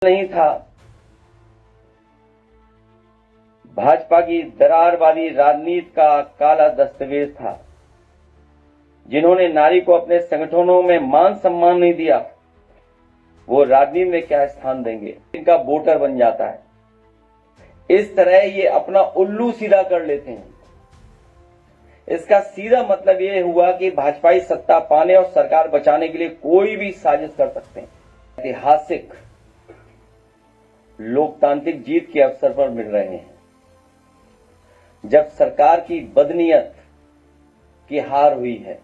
नहीं था। भाजपा की दरारवादी राजनीति का काला दस्तावेज था। जिन्होंने नारी को अपने संगठनों में मान सम्मान नहीं दिया, वो राजनीति में क्या स्थान देंगे। इनका वोटर बन जाता है। इस तरह ये अपना उल्लू सीधा कर लेते हैं। इसका सीधा मतलब ये हुआ कि भाजपाई सत्ता पाने और सरकार बचाने के लिए कोई भी साजिश कर सकते हैं। ऐतिहासिक लोकतांत्रिक जीत के अवसर पर मिल रहे हैं, जब सरकार की बदनीयत की हार हुई है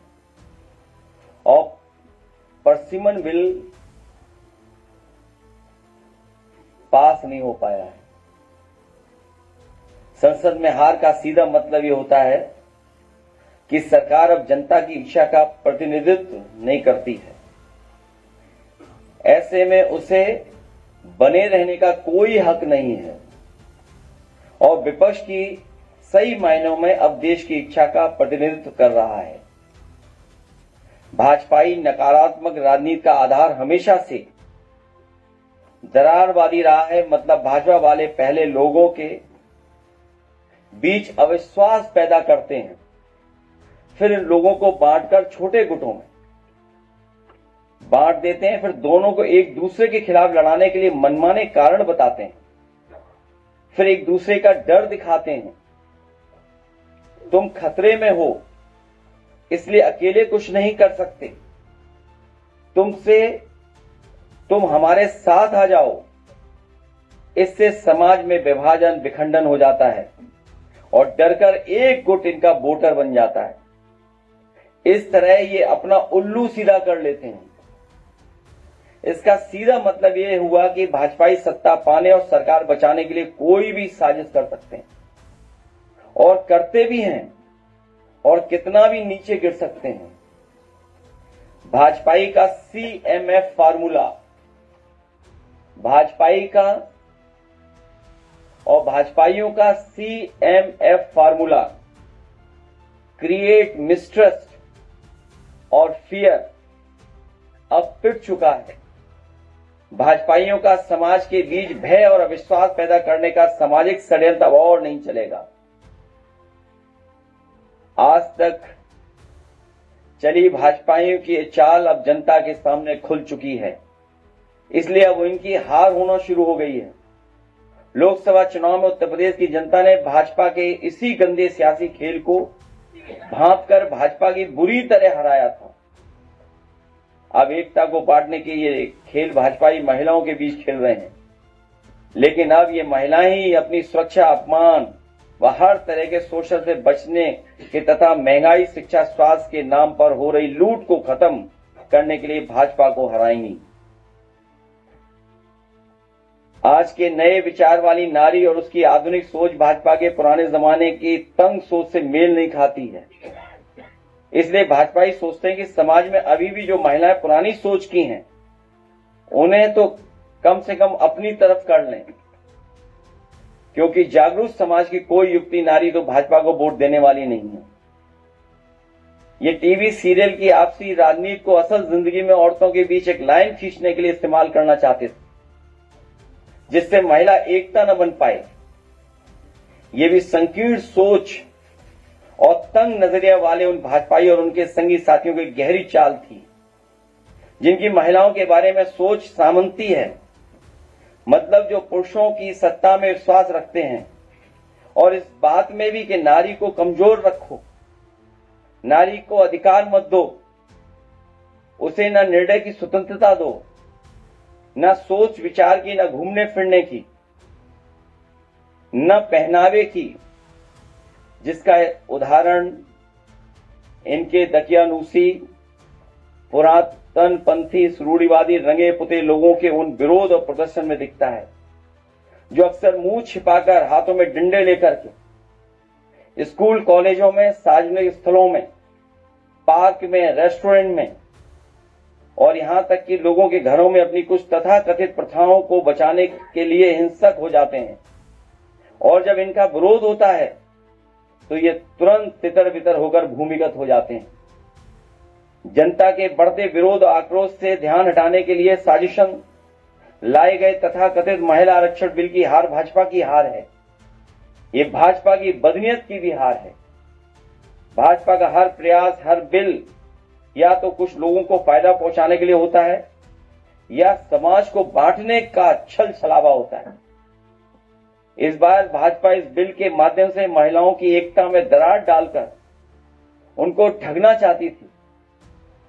और परसिमन बिल पास नहीं हो पाया है। संसद में हार का सीधा मतलब ये होता है कि सरकार अब जनता की इच्छा का प्रतिनिधित्व नहीं करती है। ऐसे में उसे बने रहने का कोई हक नहीं है और विपक्ष की सही मायनों में अब देश की इच्छा का प्रतिनिधित्व कर रहा है। भाजपाई नकारात्मक राजनीति का आधार हमेशा से दरारवादी रहा है। मतलब भाजपा वाले पहले लोगों के बीच अविश्वास पैदा करते हैं, फिर इन लोगों को बांटकर छोटे गुटों में बांट देते हैं, फिर दोनों को एक दूसरे के खिलाफ लड़ाने के लिए मनमाने कारण बताते हैं, फिर एक दूसरे का डर दिखाते हैं। तुम खतरे में हो, इसलिए अकेले कुछ नहीं कर सकते, तुम हमारे साथ आ जाओ। इससे समाज में विभाजन विखंडन हो जाता है और डरकर एक गुट इनका वोटर बन जाता है। इस तरह ये अपना उल्लू सीधा कर लेते हैं। इसका सीधा मतलब ये हुआ कि भाजपाई सत्ता पाने और सरकार बचाने के लिए कोई भी साजिश कर सकते हैं और करते भी हैं और कितना भी नीचे गिर सकते हैं। भाजपाई का CMF फार्मूला, भाजपाइयों का CMF फार्मूला क्रिएट मिसट्रस्ट और फियर अब पिट चुका है। भाजपाइयों का समाज के बीच भय और अविश्वास पैदा करने का सामाजिक षड्यंत्र अब और नहीं चलेगा। आज तक चली भाजपाइयों की चाल अब जनता के सामने खुल चुकी है, इसलिए अब इनकी हार होना शुरू हो गई है। लोकसभा चुनाव में उत्तर प्रदेश की जनता ने भाजपा के इसी गंदे सियासी खेल को भांपकर भाजपा की बुरी तरह हराया था। अब एकता को बांटने के ये खेल भाजपाई महिलाओं के बीच खेल रहे हैं, लेकिन अब ये महिलाएं ही अपनी सुरक्षा, अपमान व हर तरह के शोषण से बचने के तथा महंगाई, शिक्षा, स्वास्थ्य के नाम पर हो रही लूट को खत्म करने के लिए भाजपा को हराएंगी। आज के नए विचार वाली नारी और उसकी आधुनिक सोच भाजपा के पुराने जमाने की तंग सोच से मेल नहीं खाती है। इसलिए भाजपाई सोचते हैं कि समाज में अभी भी जो महिलाएं पुरानी सोच की हैं, उन्हें तो कम से कम अपनी तरफ कर लें, क्योंकि जागरूक समाज की कोई युक्ति नारी तो भाजपा को वोट देने वाली नहीं है। ये टीवी सीरियल की आपसी राजनीति को असल जिंदगी में औरतों के बीच एक लाइन खींचने के लिए इस्तेमाल करना चाहते थे, जिससे महिला एकता न बन पाए। ये भी संकीर्ण सोच और तंग नजरिया वाले उन भाजपाई और उनके संगी साथियों की गहरी चाल थी, जिनकी महिलाओं के बारे में सोच सामंती है। मतलब जो पुरुषों की सत्ता में विश्वास रखते हैं और इस बात में भी कि नारी को कमजोर रखो, नारी को अधिकार मत दो, उसे न निर्णय की स्वतंत्रता दो, न सोच विचार की, न घूमने फिरने की, न पहनावे की, जिसका उदाहरण इनके दकियानूसी पुरातन पंथी रूढ़िवादी रंगे पुते लोगों के उन विरोध और प्रदर्शन में दिखता है, जो अक्सर मुंह छिपाकर हाथों में डंडे लेकर के स्कूल कॉलेजों में, सार्वजनिक स्थलों में, पार्क में, रेस्टोरेंट में और यहां तक कि लोगों के घरों में अपनी कुछ तथाकथित प्रथाओं को बचाने के लिए हिंसक हो जाते हैं। और जब इनका विरोध होता है तो ये तुरंत तितर बितर होकर भूमिगत हो जाते हैं। जनता के बढ़ते विरोध और आक्रोश से ध्यान हटाने के लिए साजिशन लाए गए तथाकथित महिला आरक्षण बिल की हार भाजपा की हार है। ये भाजपा की बदनीयत की भी हार है। भाजपा का हर प्रयास, हर बिल या तो कुछ लोगों को फायदा पहुंचाने के लिए होता है या समाज को बांटने का छल छलावा होता है। इस बार भाजपा इस बिल के माध्यम से महिलाओं की एकता में दरार डालकर उनको ठगना चाहती थी,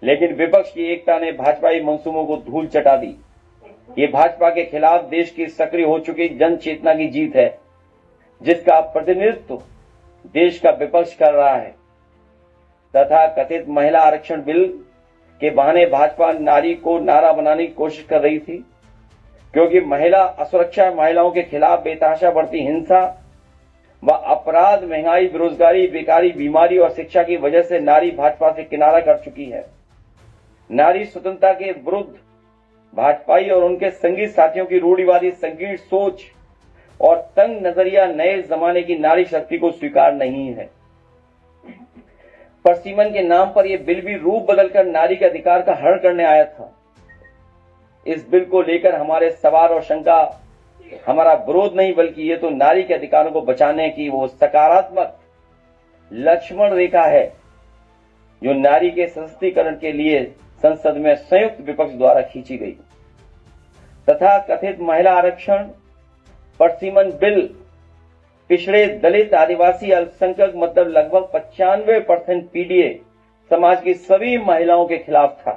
लेकिन विपक्ष की एकता ने भाजपाई मंसूबों को धूल चटा दी। ये भाजपा के खिलाफ देश की सक्रिय हो चुकी जन चेतना की जीत है, जिसका प्रतिनिधित्व देश का विपक्ष कर रहा है। तथा कथित महिला आरक्षण बिल के बहाने भाजपा नारी को नारा बनाने की कोशिश कर रही थी, क्योंकि महिला असुरक्षा, महिलाओं के खिलाफ बेतहाशा बढ़ती हिंसा व अपराध, महंगाई, बेरोजगारी, बेकारी, बीमारी और शिक्षा की वजह से नारी भाजपा से किनारा कर चुकी है। नारी स्वतंत्रता के विरुद्ध भाजपाई और उनके संगी साथियों की रूढ़िवादी संकीर्ण सोच और तंग नजरिया नए जमाने की नारी शक्ति को स्वीकार नहीं है। परसीमन के नाम पर यह बिल भी रूप बदलकर नारी के अधिकार का हरण करने आया था। इस बिल को लेकर हमारे सवाल और शंका हमारा विरोध नहीं, बल्कि ये तो नारी के अधिकारों को बचाने की वो सकारात्मक लक्ष्मण रेखा है जो नारी के सशक्तिकरण के लिए संसद में संयुक्त विपक्ष द्वारा खींची गई। तथा कथित महिला आरक्षण परसीमन बिल पिछड़े, दलित, आदिवासी, अल्पसंख्यक मतलब लगभग 95% पीडीए समाज की सभी महिलाओं के खिलाफ था,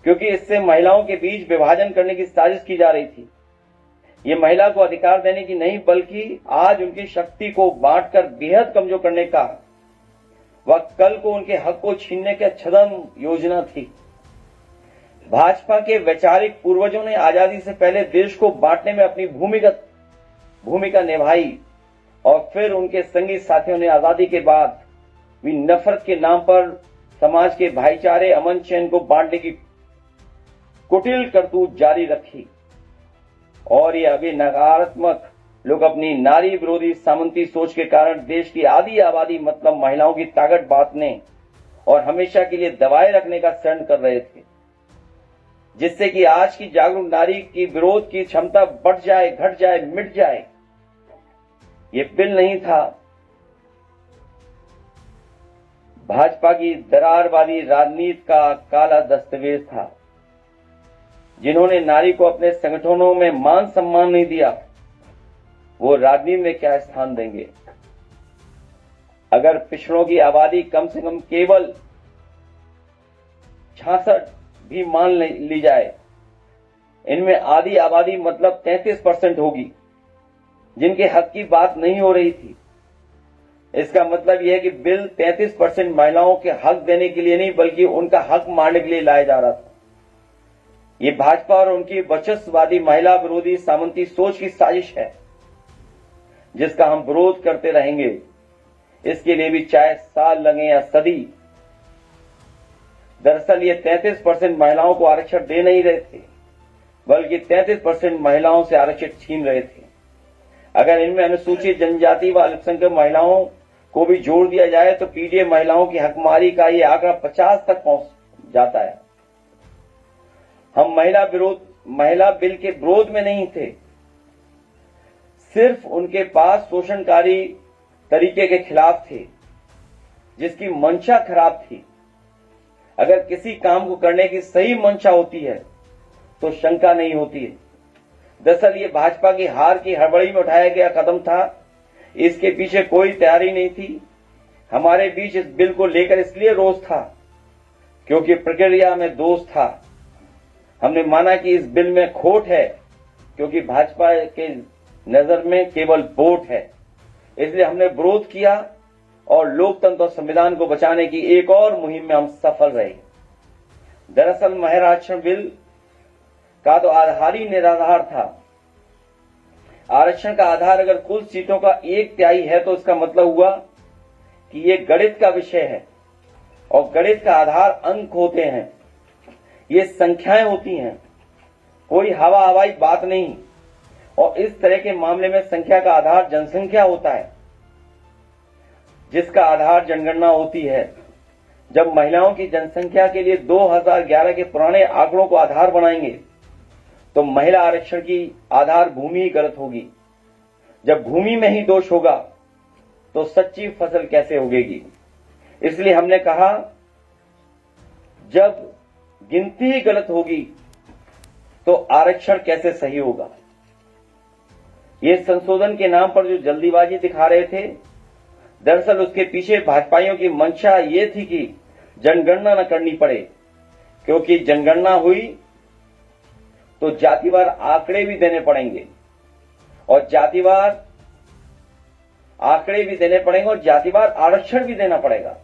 क्योंकि इससे महिलाओं के बीच विभाजन करने की साजिश की जा रही थी। ये महिला को अधिकार देने की नहीं, बल्कि आज उनकी शक्ति को बांटकर बेहद कमजोर करने का व कल को उनके हक को छीनने की छद्म योजना थी। भाजपा के वैचारिक पूर्वजों ने आजादी से पहले देश को बांटने में अपनी भूमिका निभाई और फिर उनके संगी साथियों ने आजादी के बाद भी नफरत के नाम पर समाज के भाईचारे, अमन चैन को बांटने की कुटिल करतूत जारी रखी। और ये अभी नकारात्मक लोग अपनी नारी विरोधी सामंती सोच के कारण देश की आधी आबादी मतलब महिलाओं की ताकत बांटने और हमेशा के लिए दबाए रखने का षड्यंत्र कर रहे थे, जिससे कि आज की जागरूक नारी की विरोध की क्षमता बढ़ जाए, घट जाए, मिट जाए। ये बिल नहीं था, भाजपा की दरारवादी राजनीति का काला दस्तावेज था। जिन्होंने नारी को अपने संगठनों में मान सम्मान नहीं दिया, वो राजनीति में क्या स्थान देंगे। अगर पिछड़ों की आबादी कम से कम केवल 66 भी मान ली जाए, इनमें आधी आबादी मतलब 33% होगी जिनके हक की बात नहीं हो रही थी। इसका मतलब यह है कि बिल 33% महिलाओं के हक देने के लिए नहीं, बल्कि उनका हक मारने के लिए लाया जा रहा था। ये भाजपा और उनकी वर्चस्ववादी महिला विरोधी सामंती सोच की साजिश है, जिसका हम विरोध करते रहेंगे। इसके लिए भी चाहे साल लगे या सदी। दरअसल ये 33% महिलाओं को आरक्षण दे नहीं रहे थे, बल्कि 33% महिलाओं से आरक्षण छीन रहे थे। अगर इनमें अनुसूचित जनजाति व अल्पसंख्यक महिलाओं को भी जोड़ दिया जाए तो पीडीए महिलाओं की हकमारी का ये आंकड़ा 50 तक पहुंच जाता है। हम महिला बिल के विरोध में नहीं थे, सिर्फ उनके पास शोषणकारी तरीके के खिलाफ थे, जिसकी मंशा खराब थी। अगर किसी काम को करने की सही मंशा होती है तो शंका नहीं होती है। दरअसल ये भाजपा की हार की हड़बड़ी में उठाया गया कदम था, इसके पीछे कोई तैयारी नहीं थी। हमारे बीच इस बिल को लेकर इसलिए रोष था क्योंकि प्रक्रिया में दोष था। हमने माना कि इस बिल में खोट है, क्योंकि भाजपा के नजर में केवल वोट है। इसलिए हमने विरोध किया और लोकतंत्र और संविधान को बचाने की एक और मुहिम में हम सफल रहे। दरअसल महिला आरक्षण बिल का तो आधार ही निराधार था। आरक्षण का आधार अगर कुल सीटों का 1/3 है तो इसका मतलब हुआ कि ये गणित का विषय है और गणित का आधार अंक होते हैं, ये संख्याएं होती हैं, कोई हवा हवाई बात नहीं। और इस तरह के मामले में संख्या का आधार जनसंख्या होता है, जिसका आधार जनगणना होती है। जब महिलाओं की जनसंख्या के लिए 2011 के पुराने आंकड़ों को आधार बनाएंगे तो महिला आरक्षण की आधार भूमि ही गलत होगी। जब भूमि में ही दोष होगा तो सच्ची फसल कैसे उगेगी। इसलिए हमने कहा जब गिनती ही गलत होगी तो आरक्षण कैसे सही होगा। ये संशोधन के नाम पर जो जल्दीबाजी दिखा रहे थे, दरअसल उसके पीछे भाजपाइयों की मंशा ये थी कि जनगणना न करनी पड़े, क्योंकि जनगणना हुई तो जातिवार आंकड़े भी देने पड़ेंगे और जातिवार आंकड़े भी देने पड़ेंगे और जातिवार आरक्षण भी देना पड़ेगा।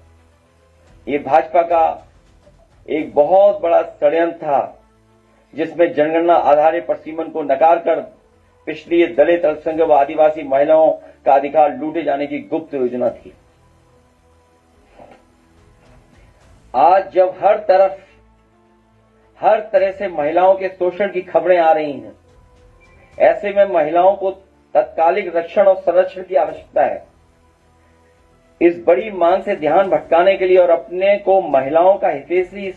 ये भाजपा का एक बहुत बड़ा षड्यंत्र था, जिसमें जनगणना आधारित प्रसीमन को नकार कर पिछड़ी दलित, अल्पसंख्यक व आदिवासी महिलाओं का अधिकार लूटे जाने की गुप्त योजना थी। आज जब हर तरह से महिलाओं के शोषण की खबरें आ रही हैं, ऐसे में महिलाओं को तत्कालिक रक्षण और संरक्षण की आवश्यकता है। इस बड़ी मांग से ध्यान भटकाने के लिए और अपने को महिलाओं का हितैषी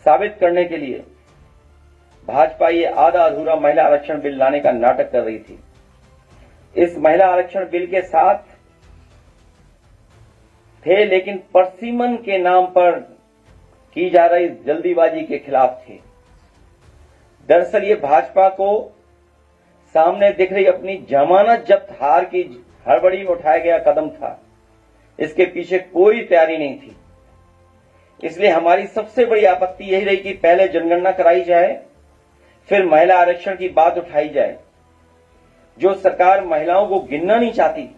साबित करने के लिए भाजपा ये आधा अधूरा महिला आरक्षण बिल लाने का नाटक कर रही थी। इस महिला आरक्षण बिल के साथ थे, लेकिन परसीमन के नाम पर की जा रही जल्दीबाजी के खिलाफ थे। दरअसल ये भाजपा को सामने दिख रही अपनी जमानत जब्त हार की हड़बड़ी में उठाया गया कदम था। इसके पीछे कोई तैयारी नहीं थी। इसलिए हमारी सबसे बड़ी आपत्ति यही रही कि पहले जनगणना कराई जाए, फिर महिला आरक्षण की बात उठाई जाए। जो सरकार महिलाओं को गिनना नहीं चाहती,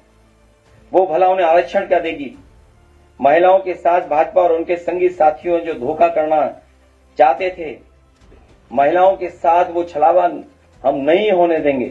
वो भला उन्हें आरक्षण क्या देगी। महिलाओं के साथ भाजपा और उनके संगी साथियों जो धोखा करना चाहते थे, महिलाओं के साथ वो छलावा हम नहीं होने देंगे।